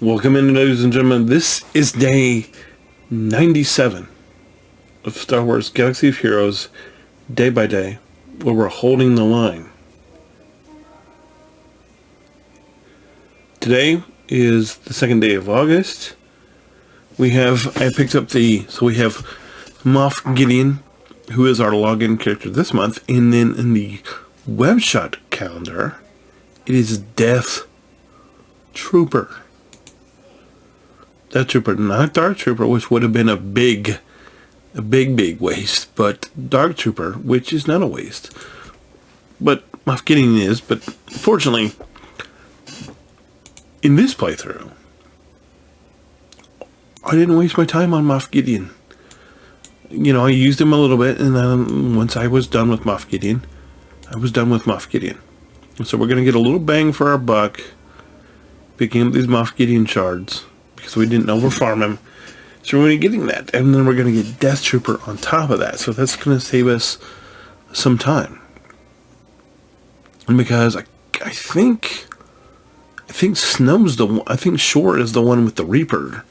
Welcome in, ladies and gentlemen. This is day 97 of Star Wars Galaxy of Heroes, day by day, where we're holding the line. Today is the second day of August. I picked up we have Moff Gideon, who is our login character this month, and then in the webshot calendar, it is Death Trooper. Death Trooper, not Dark Trooper, which would have been a big waste, but Dark Trooper, which is not a waste. But Moff Gideon is, but fortunately, in this playthrough, I didn't waste my time on Moff Gideon. You know, I used him a little bit, and then once I was done with Moff Gideon, I was done with Moff Gideon. And so we're going to get a little bang for our buck, picking up these Moff Gideon shards, because we didn't overfarm him. So we're going to be getting that, and then we're going to get Death Trooper on top of that. So that's going to save us some time. And because I think Snow's the one, I think Shore is the one with the Reaper.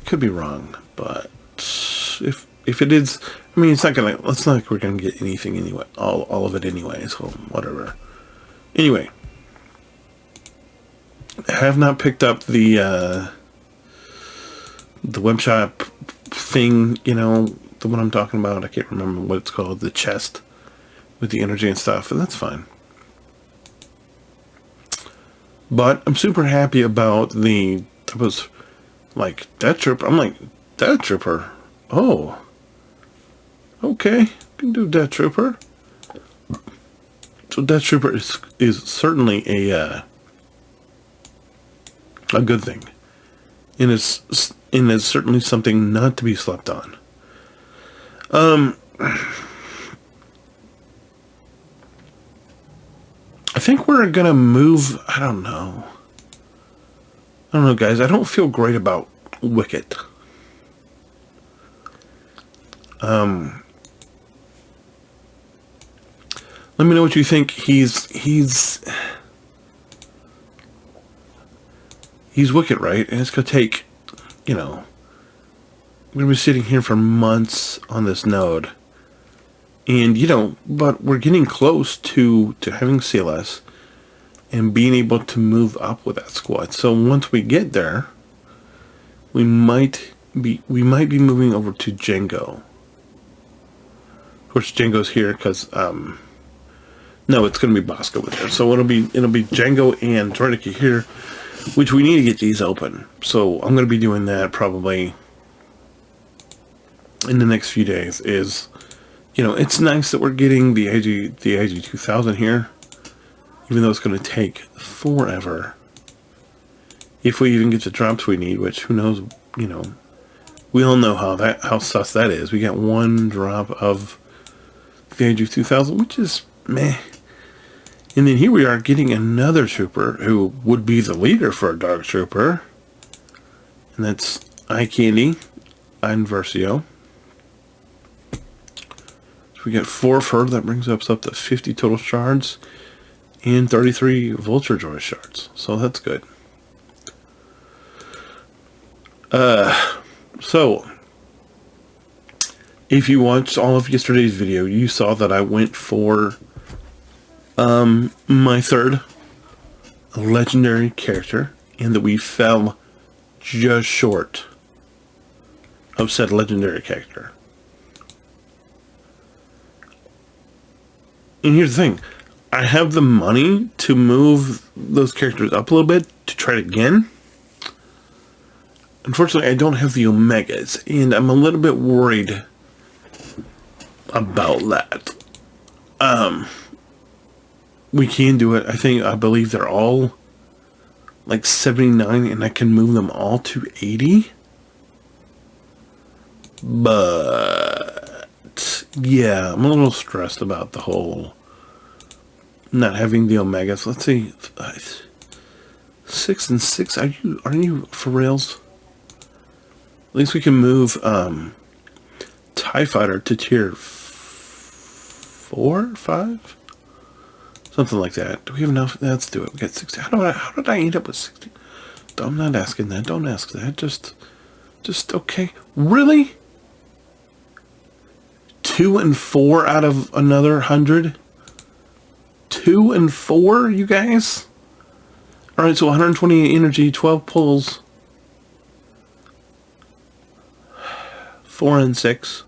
Could be wrong, but if it is, I mean, it's not like we're gonna get anything anyway, all of it anyway, so whatever. Anyway, I have not picked up the web shop thing, you know, the one I'm talking about. I can't remember what it's called, the chest with the energy and stuff, and that's fine. But I'm super happy about I was like, Death Trooper. I'm like, Death Trooper? Oh. Okay. Can do Death Trooper. So Death Trooper is certainly a good thing. And it's certainly something not to be slept on. I think we're gonna move, I don't know, guys. I don't feel great about Wicket. Let me know what you think. He's Wicket, right? And it's gonna take, you know, we're gonna be sitting here for months on this node. And, you know, but we're getting close to having CLS and being able to move up with that squad. So once we get there, we might be moving over to Jango. Of course, Jango's here because no, it's going to be Bosco with there. So it'll be Jango and Droideka here, which we need to get these open. So I'm going to be doing that probably in the next few days. You know, it's nice that we're getting the IG 2000 here, even though it's going to take forever. If we even get the drops we need, which who knows, you know, we all know how sus that is. We got one drop of the IG 2000, which is meh. And then here we are getting another trooper who would be the leader for a Dark Trooper. And that's Eye Candy and Versio. We got 4 of her. That brings us up to 50 total shards and 33 Vulture Joy shards. So that's good. So if you watched all of yesterday's video, you saw that I went for my third legendary character, and that we fell just short of said legendary character. And here's the thing, I have the money to move those characters up a little bit to try it again. Unfortunately, I don't have the Omegas, and I'm a little bit worried about that. We can do it. I believe they're all like 79, and I can move them all to 80. But yeah, I'm a little stressed about the whole not having the Omegas. Let's see, 6 and 6. Are you for reals? At least we can move TIE Fighter to tier 4, 5, something like that. Do we have enough? Let's do it. We got 60. How did I end up with 60? I'm not asking that. Don't ask that. Just okay. Really? 2 and 4 out of another 100? 2 and 4, you guys? Alright, so 128 energy, 12 pulls. 4 and 6.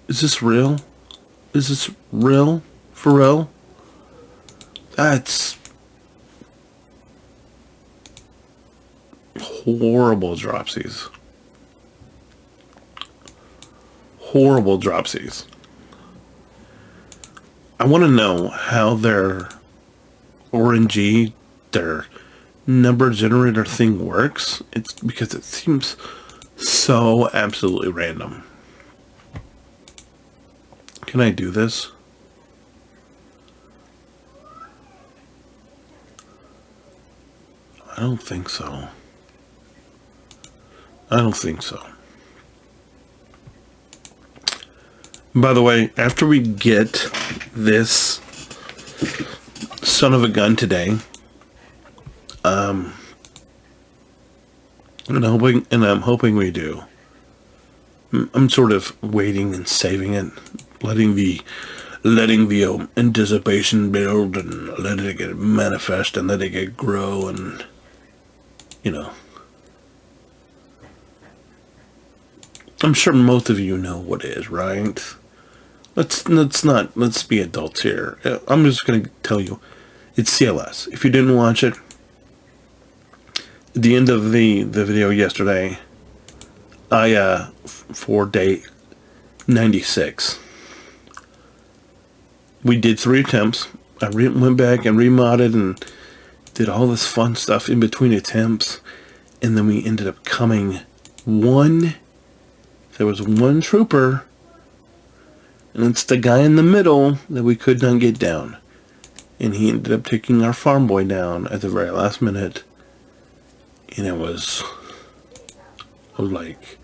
Is this real? Is this real? For real? That's horrible dropsies. Horrible dropsies. I want to know how their orangey, their number generator thing works. It's because it seems so absolutely random. Can I do this? I don't think so. I don't think so. By the way, after we get this son of a gun today, and I'm hoping we do. I'm sort of waiting and saving it, letting the anticipation build and letting it get manifest and letting it grow, and I'm sure most of you know what it is, right? Let's be adults here. I'm just going to tell you, it's CLS. If you didn't watch it, at the end of the video yesterday, for day 96, we did 3 attempts. I went back and remodded and did all this fun stuff in between attempts, and then we ended up coming there was one trooper, and it's the guy in the middle that we could not get down. And he ended up taking our farm boy down at the very last minute. And I was like,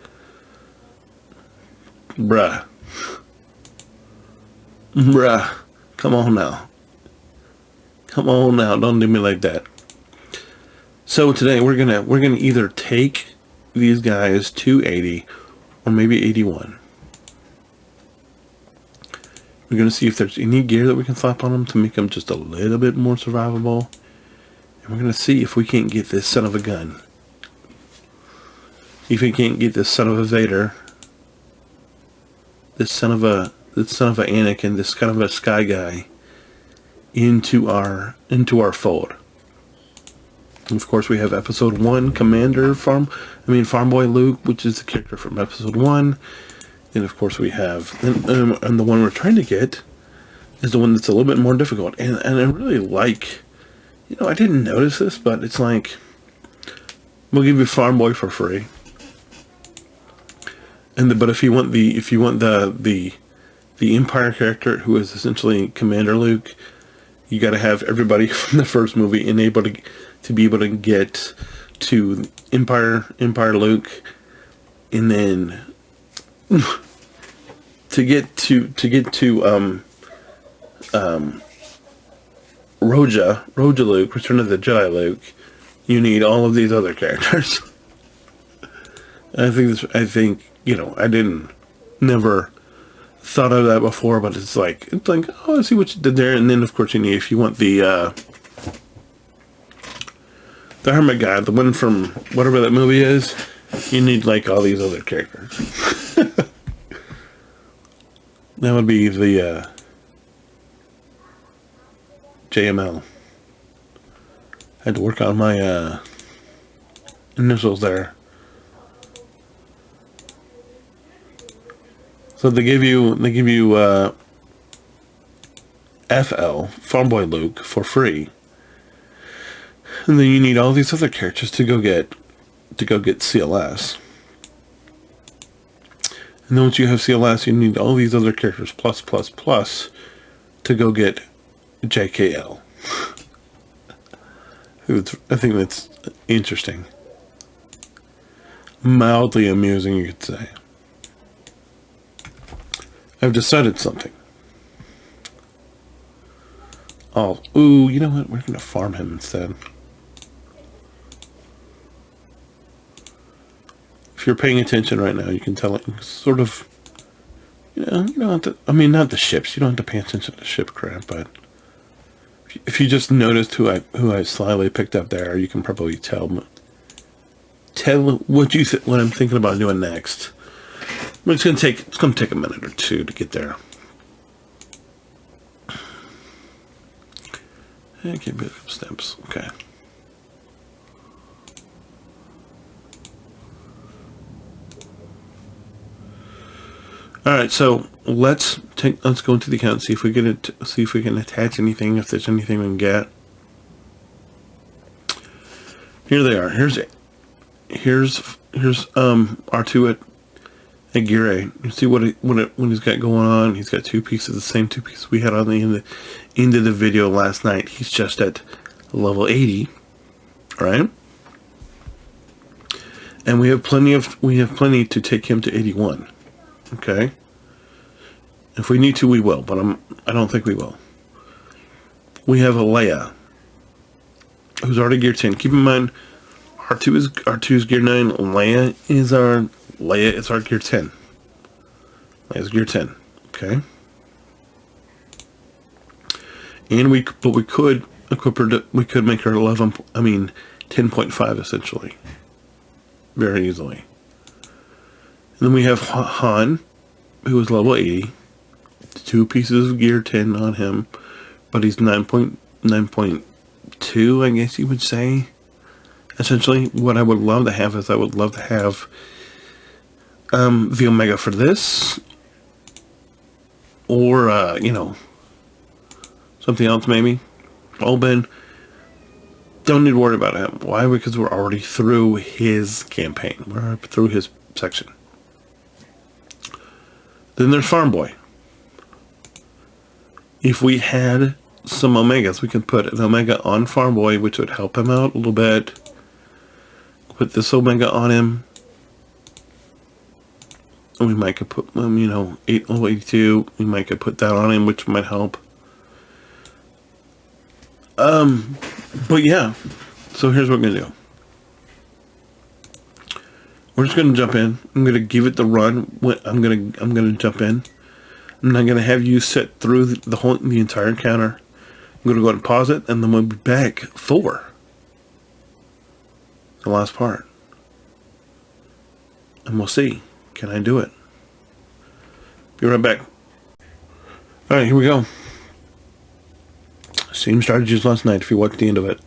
bruh, come on now. Don't do me like that. So today we're gonna either take these guys to 80 or maybe 81. We're going to see if there's any gear that we can slap on them to make them just a little bit more survivable. And we're going to see if we can't get this son of a gun. If we can't get this son of a Vader, this son of a Anakin, this kind of a Sky guy into our fold. And of course we have episode 1 Farm Boy Luke, which is the character from episode 1. And of course we have, and the one we're trying to get is the one that's a little bit more difficult. And I really like, I didn't notice this, but it's like, we'll give you Farm Boy for free. But if you want the Empire character, who is essentially Commander Luke, you got to have everybody from the first movie and able to be able to get to Empire Luke, and then to get to Roja Luke, Return of the Jedi Luke, you need all of these other characters. I think I never thought of that before, but it's like, oh, I see what you did there. And then of course if you want the Hermit guy, the one from whatever that movie is, you need like all these other characters. That would be the JML. Had to work on my initials there. So they give you FL, Farm Boy Luke, for free. And then you need all these other characters to go get CLS. And then once you have CLS, you need all these other characters plus to go get JKL. I think that's interesting. Mildly amusing, you could say. I've decided something. Oh, ooh, you know what? We're going to farm him instead. If you're paying attention right now, you can tell it sort of, you don't have to, I mean, not the ships. You don't have to pay attention to ship crap, but if you just noticed who I slyly picked up there, you can probably tell what I'm thinking about doing next. But it's gonna take a minute or two to get there. Okay, pick up steps. Okay. All right, so let's go into the account and see if we can attach anything, if there's anything we can get. Here they are. Here's R2 at gear A. You see what he's got going on. He's got two pieces, the same two pieces we had on the end of the video last night. He's just at level 80, right? And we have plenty to take him to 81. Okay. If we need to, we will, but I don't think we will. We have a Leia, who's already gear 10. Keep in mind, R2 is gear 9. Leia is our gear 10. Leia's gear 10. Okay. And we could equip her. We could make her 10.5 essentially, very easily. And then we have Han, who is level 80. Two pieces of gear 10 on him, but he's 9.2, I guess you would say. Essentially, what I would love to have is the Omega for this, or something else maybe. Oben, don't need to worry about him. Why? Because we're already through his campaign. We're through his section. Then there's Farm Boy. If we had some Omegas, we could put an Omega on Farm Boy, which would help him out a little bit. Put this Omega on him. And we might could put, 82. We might could put that on him, which might help. But yeah. So here's what we're going to do. We're just going to jump in. I'm going to give it the run. I'm going to jump in. I'm not going to have you sit through the entire encounter. I'm going to go ahead and pause it, and then we'll be back for the last part. And we'll see. Can I do it? Be right back. Alright, here we go. Same strategies last night if you watched the end of it.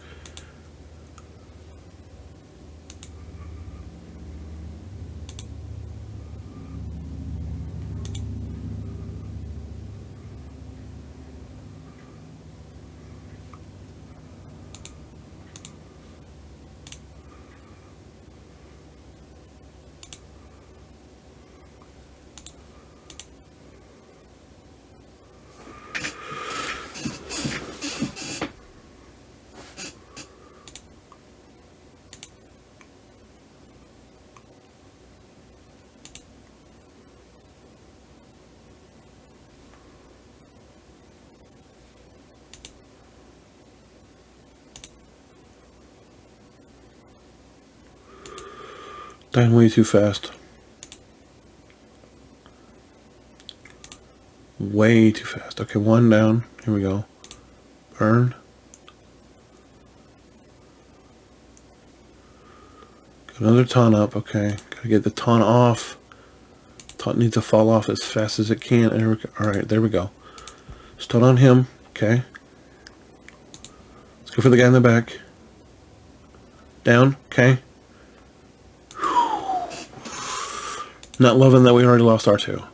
Dying way too fast. Way too fast. Okay, one down. Here we go. Burn. Got another taunt up. Okay, gotta get the taunt off. Taunt needs to fall off as fast as it can. Alright, there we go. Stun on him. Okay. Let's go for the guy in the back. Down. Okay. Not loving that we already lost R2.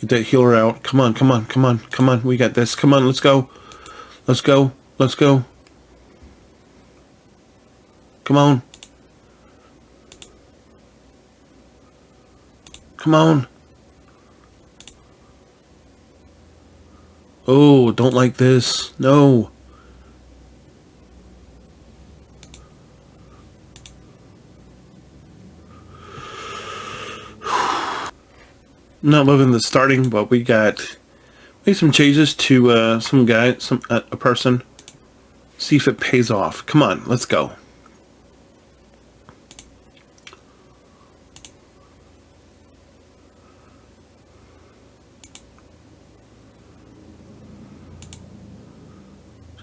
Get that healer out. Come on, come on, come on, come on. We got this. Come on, let's go. Let's go. Let's go. Come on. Come on. Oh, don't like this. No. Not loving the starting, but we made some changes to a person. See if it pays off. Come on, let's go.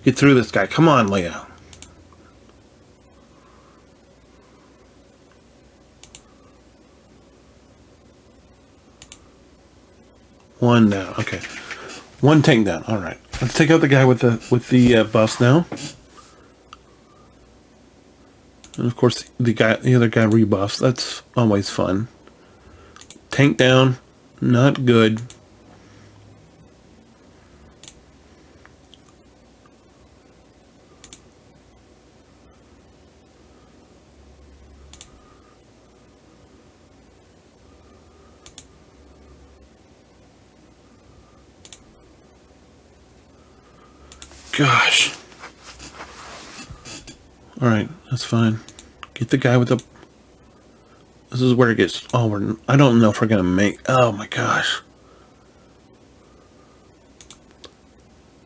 Get through this guy. Come on, Leia. One down. Okay. One tank down. All right. Let's take out the guy with the buffs now. And of course, the other guy rebuffs. That's always fun. Tank down. Not good. Gosh. Alright, that's fine. Get the guy with the... This is where it gets... Oh, I don't know if we're going to make... Oh my gosh.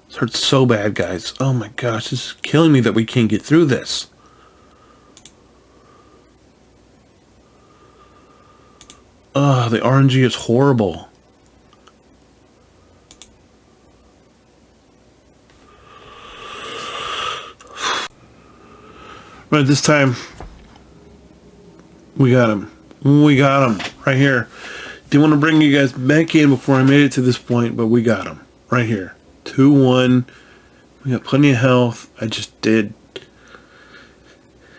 This hurts so bad, guys. Oh my gosh, this is killing me that we can't get through this. Oh, the RNG is horrible. Right, this time, we got him. We got him right here. Didn't want to bring you guys back in before I made it to this point, but we got him right here. 2-1. We got plenty of health. I just did.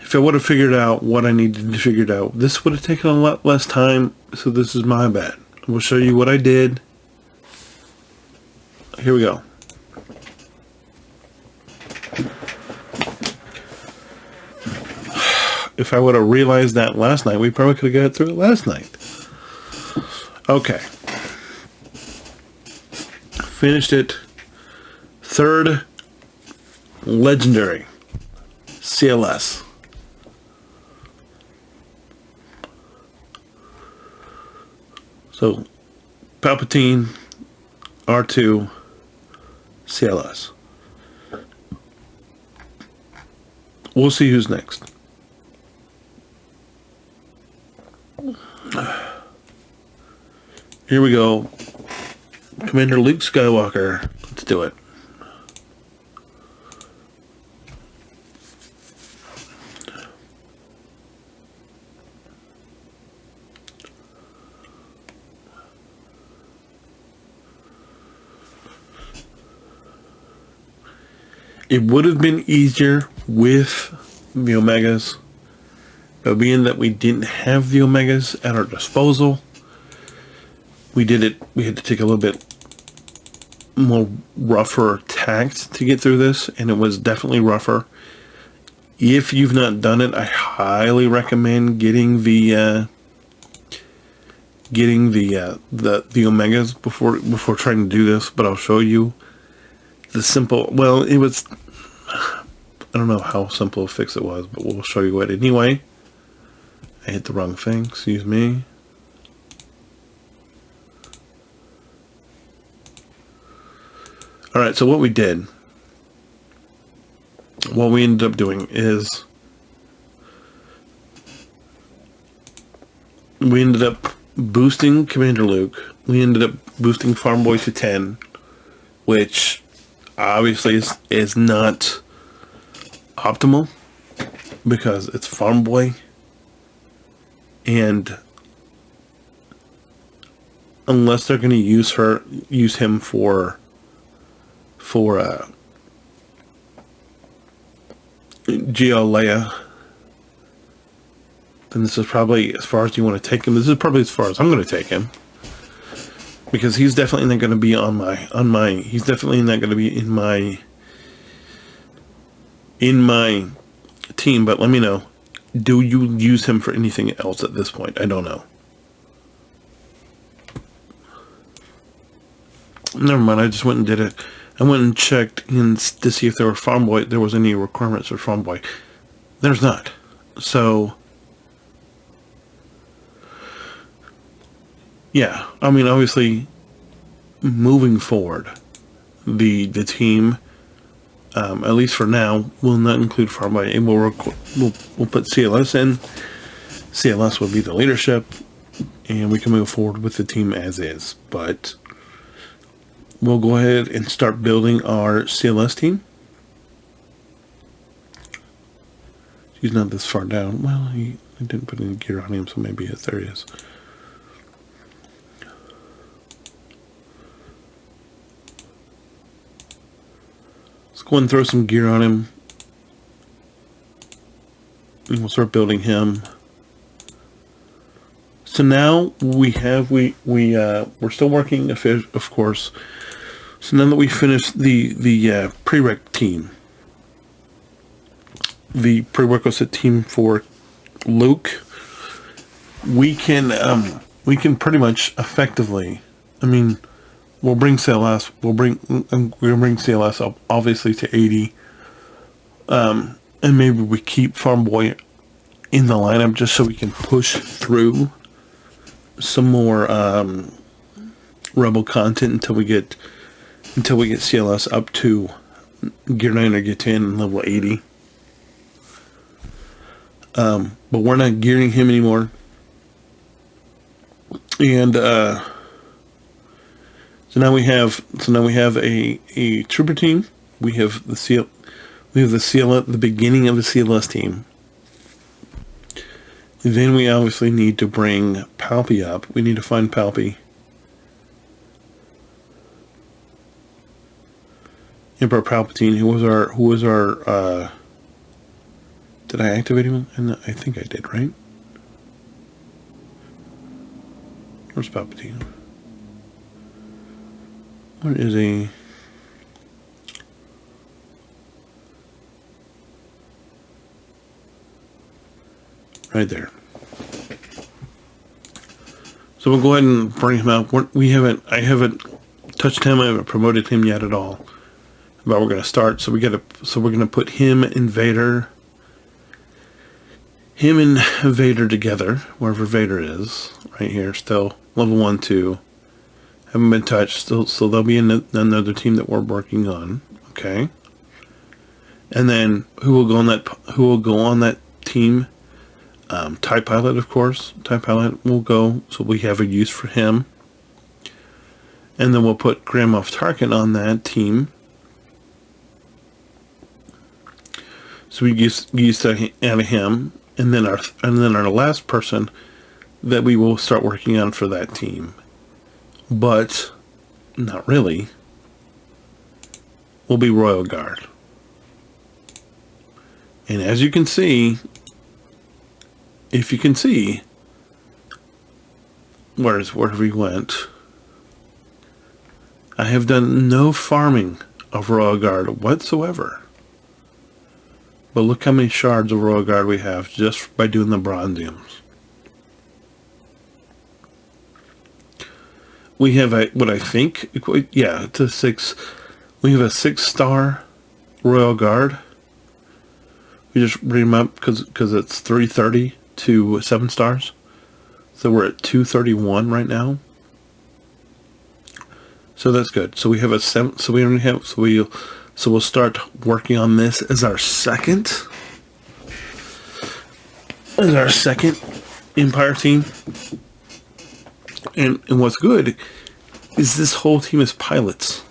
If I would have figured out what I needed to figure out, this would have taken a lot less time, so this is my bad. I will show you what I did. Here we go. If I would have realized that last night, we probably could have got through it last night. Okay. Finished it. Third Legendary. CLS. So, Palpatine, R2, CLS. We'll see who's next. Here we go. Commander Luke Skywalker. Let's do it. It would have been easier with the Omegas, but being that we didn't have the Omegas at our disposal, we had to take a little bit more rougher tact to get through this, and it was definitely rougher. If you've not done it, I highly recommend getting the Omegas before trying to do this, but I'll show you the simple, well, it was, I don't know how simple a fix it was, but we'll show you it anyway. I hit the wrong thing, excuse me. Alright, so what we ended up doing is we ended up boosting Commander Luke. We ended up boosting Farm Boy to 10, which obviously is not optimal because it's Farm Boy, and unless they're going to use him for GL Leia, then this is probably as far as you want to take him. This is probably as far as I'm going to take him, because he's definitely not going to be he's definitely not going to be in my team. But let me know, do you use him for anything else at this point? I don't know. Never mind, I just went and did it. I went and checked to see if there was any requirements for Farm Boy. There's not. So, yeah, I mean, obviously, moving forward, the team, at least for now, will not include Farm Boy. And we'll put CLS in. CLS will be the leadership, and we can move forward with the team as is. But we'll go ahead and start building our CLS team. He's not this far down. Well, he didn't put any gear on him, so maybe there he is. Let's go and throw some gear on him. And we'll start building him. So now we're still working, of course. So now that we finished the prereq team, the prerequisite team for Luke, we can pretty much effectively. I mean, we'll bring CLS. We're gonna bring CLS up obviously to 80, and maybe we keep Farm Boy in the lineup just so we can push through some more Rebel content until we get CLS up to Gear 9 or Gear 10 and level 80. But we're not gearing him anymore. And so now we have a trooper team. We have the CLS, the beginning of the CLS team. Then we obviously need to bring Palpy up. We need to find Palpy. Emperor Palpatine, who was our did I activate him? I think I did, right? Where's Palpatine? What is he? Right there. So we'll go ahead and bring him up. I haven't touched him. I haven't promoted him yet at all. But we're going to start. So we're going to put him and Vader together, wherever Vader is, right here. Still level 1, 2. Haven't been touched. So there'll be another team that we're working on. Okay. And then who will go on that team? TIE Pilot, of course. TIE Pilot will go, so we have a use for him. And then we'll put Grand Moff Tarkin on that team. So we use out of him, and then our last person that we will start working on for that team, but not really, will be Royal Guard. And as you can see, if you can see, where we went, I have done no farming of Royal Guard whatsoever. But look how many shards of Royal Guard we have just by doing the Bronziums. We have it's a 6. We have a 6-star Royal Guard. We just bring them up because it's 330 to 7 stars. So we're at 231 right now. So that's good. So we have a 7. So we only have. So we'll start working on this as our second Empire team. And what's good is this whole team is pilots.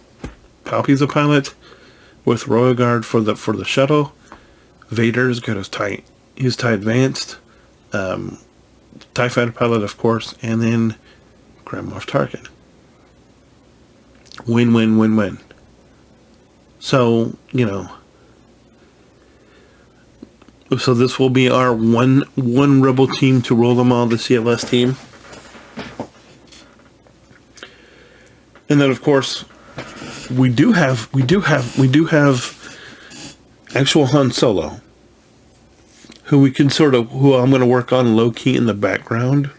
Palpy's a pilot with Royal Guard for the shuttle. Vader's got his TIE Advanced, TIE Fighter pilot, of course, and then Grand Moff Tarkin. Win, win, win, win. So, so this will be our one Rebel team to roll them all, the CLS team. And then, of course, we do have actual Han Solo, who I'm going to work on low key in the background.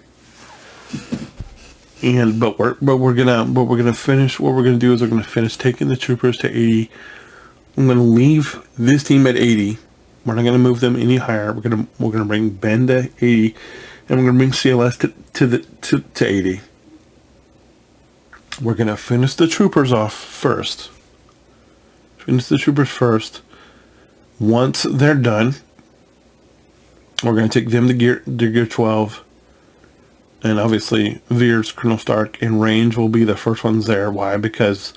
But we're gonna finish. What we're gonna do is we're gonna finish taking the troopers to 80. I'm gonna leave this team at 80. We're not gonna move them any higher. We're gonna bring Ben to 80, and we're gonna bring CLS to 80. We're gonna finish the troopers off first. Finish the troopers first. Once they're done, we're gonna take them to gear 12. And obviously, Veers, Colonel Stark, and Range will be the first ones there. Why? Because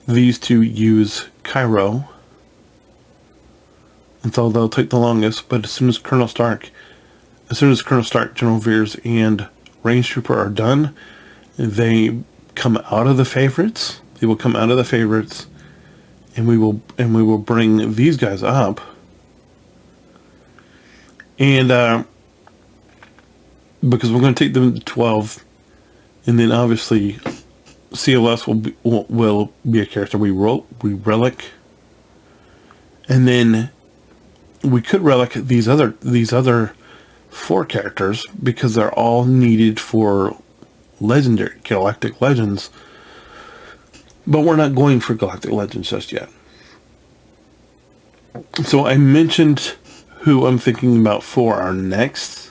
these two use Cairo. And so they'll take the longest, but as soon as Colonel Stark, General Veers, and Range Trooper are done, they come out of the favorites. They will come out of the favorites, and we will bring these guys up. And because we're going to take them to 12, and then obviously CLS will be a character we relic, and then we could relic these other 4 characters because they're all needed for Legendary Galactic Legends, but we're not going for Galactic Legends just yet. So I mentioned who I'm thinking about for our next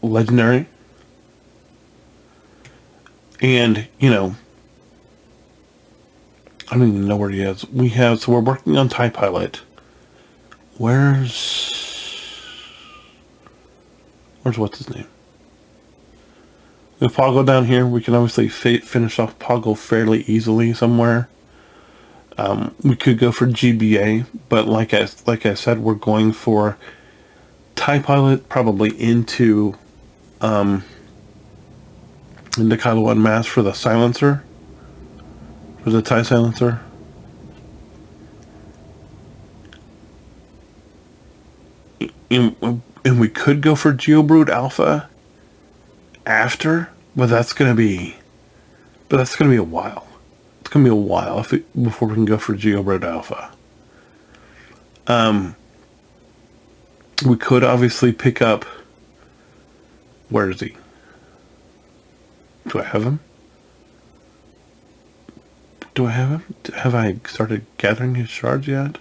Legendary, and I don't even know where he is. So we're working on TIE Pilot. Where's what's his name? With Poggle down here, we can obviously finish off Poggle fairly easily somewhere. We could go for GBA, but like I said, we're going for TIE Pilot, probably into Kylo and Mass for the silencer. For the TIE silencer. And we could go for Geobrood Alpha after, but that's gonna be a while. It's gonna be a while before we can go for Geobrood Alpha. We could obviously pick up. Where is he? Do I have him? Have I started gathering his shards yet?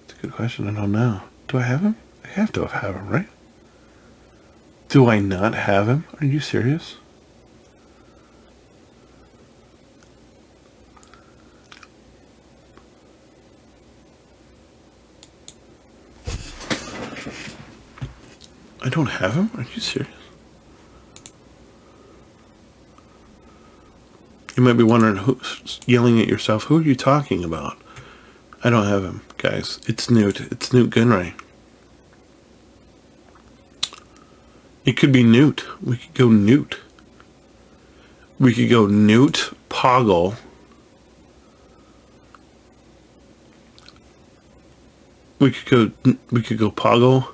That's a good question. I don't know. Do I have him? I have to have him, right? Do I not have him? Are you serious? I don't have him? Are you serious? You might be wondering, who's yelling at yourself, who are you talking about? I don't have him, guys. It's Newt. It's Newt Gunray. It could be Newt. We could go Newt. We could go Newt, Poggle. We could go Poggle,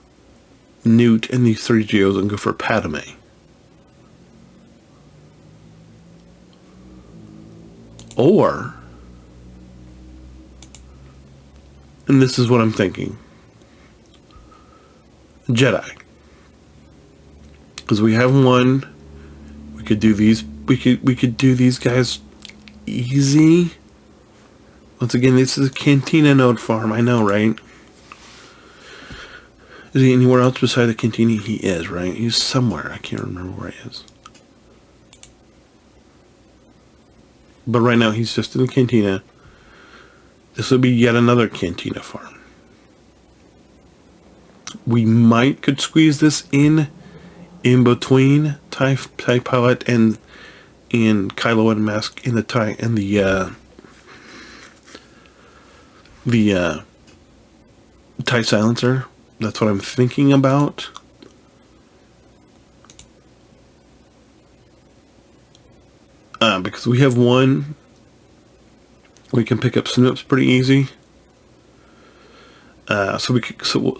Newt, and these 3 Geos and go for Padme. Or, and this is what I'm thinking, Jedi. Because we have one, we could do these. We could do these guys easy. Once again, this is a Cantina node farm. I know, right? Is he anywhere else beside the Cantina? He is, right? He's somewhere. I can't remember where he is. But right now, he's just in the Cantina. This will be yet another Cantina farm. We could squeeze this in between TIE Pilot and Kylo and Mask in the TIE and the TIE silencer. That's what I'm thinking about. Because we have one, we can pick up Snips pretty easy. So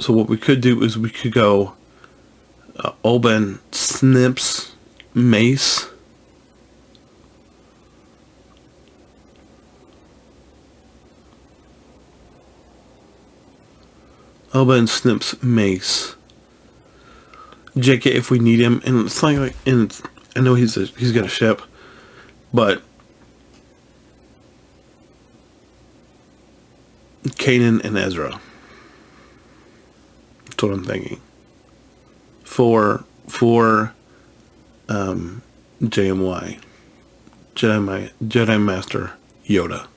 what we could do is we could go Oben, Snips, Mace. Oben, Snips, Mace. JK if we need him, and it's like and I know he's got a ship. But Kanan and Ezra. That's what I'm thinking. For JMY. Jedi Master Yoda.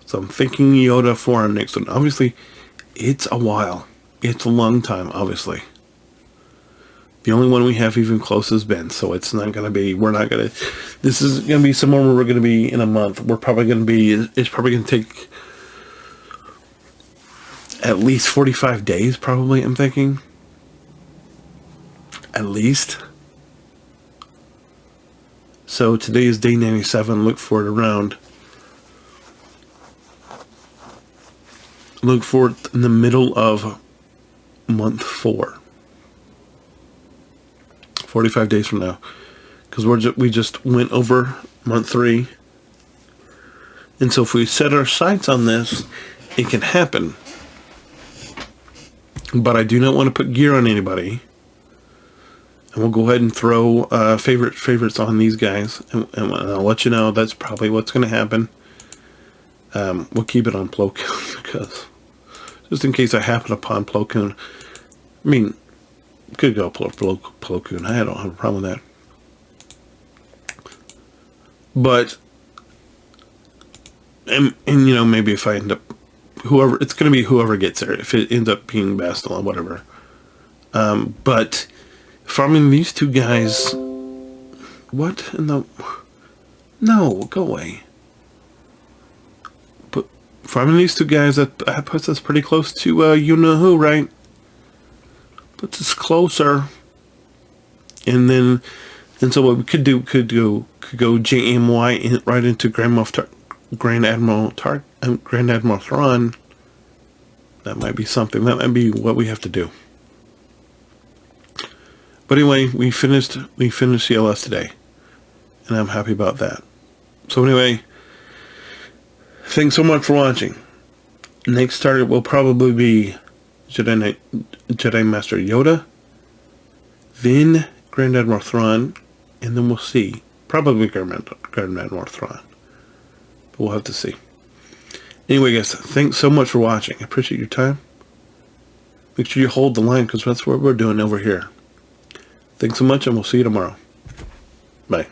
So I'm thinking Yoda for our next one. Obviously, it's a while. It's a long time, obviously. The only one we have even close is Ben, so it's not going to be, this is going to be somewhere where we're going to be in a month. We're probably going to be, it's probably going to take at least 45 days, probably, I'm thinking. At least. So today is day 97. Look for it around. Look for it in the middle of month 4. 45 days from now. Because we just went over month 3. And so if we set our sights on this, it can happen. But I do not want to put gear on anybody. And we'll go ahead and throw favorites on these guys. And I'll let you know that's probably what's going to happen. We'll keep it on Plo Koon because just in case I happen upon Plo Koon. I mean, could go Plo Koon. I don't have a problem with that. But, and you know, maybe if I end up, it's going to be whoever gets there. If it ends up being Bastille or whatever. But farming these 2 guys, what in the, no, go away. But farming these 2 guys, that puts us pretty close to you know who, right? Puts us closer. And so what we could do, could go JMY right into Grand Admiral Thrawn. That might be something. That might be what we have to do. But anyway, we finished CLS today, and I'm happy about that. So anyway, thanks so much for watching. Next target will probably be Jedi Master Yoda, then Grand Admiral Thrawn, and then we'll see. Probably Grand Admiral Thrawn. But we'll have to see. Anyway, guys, thanks so much for watching. I appreciate your time. Make sure you hold the line because that's what we're doing over here. Thanks so much, and we'll see you tomorrow. Bye.